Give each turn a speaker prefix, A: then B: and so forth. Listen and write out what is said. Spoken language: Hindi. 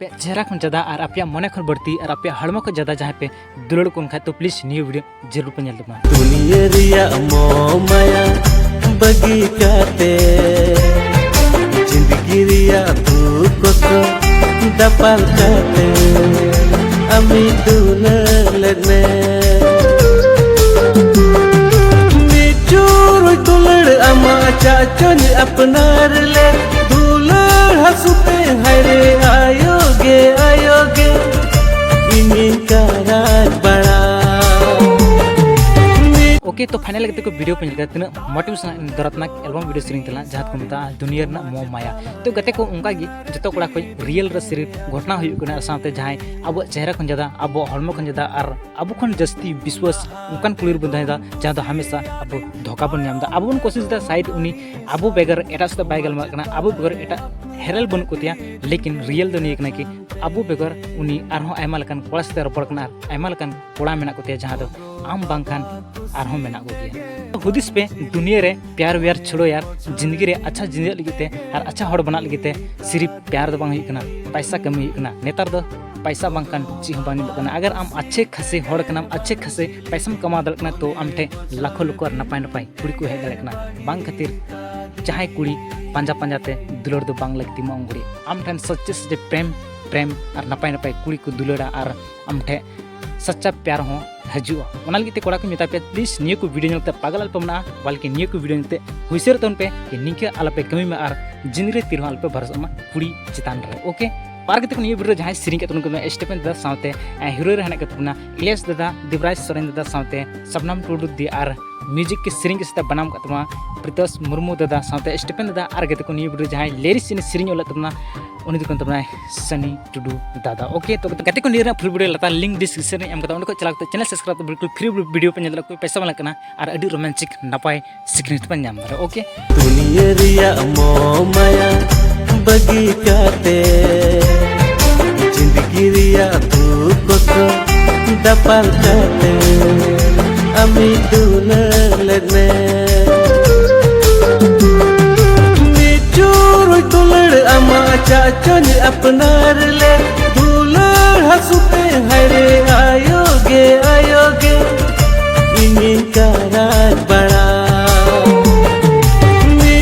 A: पे चेहरा खन ज़्यादा और आप मने खन बढ़ती और आप हड़मो को ज़्यादा जहाँ पे दुलड़ को खा तो प्लीज़ न्यू वीडियो जरूर पे नलमा
B: दुनिया रिया मोमाया बगी काते जिंदगी रिया दुख को दपाल काते अमी दुलड़ने निचुर दुलड़ अमा चाचन अपनार ले दुलड़ हंसते हरे आयोगे इन्हीं का राज बड़ा।
A: ओके तो फाइनल लगते को वीडियो पे मिलता तीन मोटिवेशन दरतनाक एल्बम वीडियो सीरीज तला जहाँ को मता दुनिया ना मोह माया तो गते को उनका गी जतो कोड़ा कोई रियल रे सिर्फ घटना हुई कना साथे जहाँ अब चेहरा खन ज्यादा अब हड़मो खन ज्यादा और अब खन जस्ती विश्वास उनकान कुलिर बंधाय दा जहाँ तो हमेशा अब धोखा बन नाम दा अब उन कोशिश दा साइड उनी अब बेगर एटा से बाइगल मा कना अब बेगर एटा हेरल बन कोतिया लेकिन रियल दो नहीं कना कि अब बेगर उनी आरहो आयमा लकन कोड़ा से रपड़ कना आयमा लकन कोड़ा मेना कोतिया जहाँ दो आम बांखान आरहो मेना कोतिया हुदिस पे दुनिया रे प्यार व्यार छोड़ो यार जिंदगी रे अच्छा जिंदगी लगते और अच्छा हड़ बना लगते सिर्फ प्यार दो बांग हुई कना पैसा कमी हुई कना नेतार दो पैसा बांकान ची हम बानी बकना अगर आम अच्छे खासे हड़ कना अच्छे खासे पैसा कमा दलकना तो आम ठे लाखों लोग नपाय नपाय कुड़ी को हेज दलकना बांग खातिर चाहे कुड़ी पांजा पांजाते दुलड़ दो बांग लगती मा उंगड़ी आम ठन सच्चे सच्चे प्रेम और नपाय नपाय कुड़ी को दुलड़ा और आम ठे सच्चा प्यार हो हजुआ ओना लगी कोड़ा को मेता पे प्लीज नियो को वीडियो नलते पागल अल्प मना बल्कि नियो को वीडियो नलते हुइसर तन पे निके अलपे कमी में और जिंदगी तीर अल्प भरोसा मा कुड़ी चितान रे ओके पार के नियो वीडियो जहां सिरिंग के तुन स्टेफन दादा साथे हीरो रे हना के तुना इलियास दादा दिवराज सोरेन दादा साथे सबनाम टुडू दी और म्यूजिक के सिरिंग के साथ बनाम कतमा प्रितोष मुर्मू दादा साथे स्टेफन दादा और के को नियो वीडियो जहां लेरिस सिरिंग ओला तमना उनी दुकान तमना सनी टुडू दादा ओके तो गते को निरा फुल वीडियो लता लिंक डिस्क्रिप्शन में एम कता उन को चला चैनल सब्सक्राइब तो बिल्कुल फ्री वीडियो पे कोई पैसा वाला कना और अडी रोमांटिक नपाय सिक्रेट पे नाम रे ओके
B: दुनिया रिया मोमाया बगी काते जिंदगी रिया दुख को दपाल काते अमी दुलड़ने निचुर दुलड़ अमा चाचन अपनार ले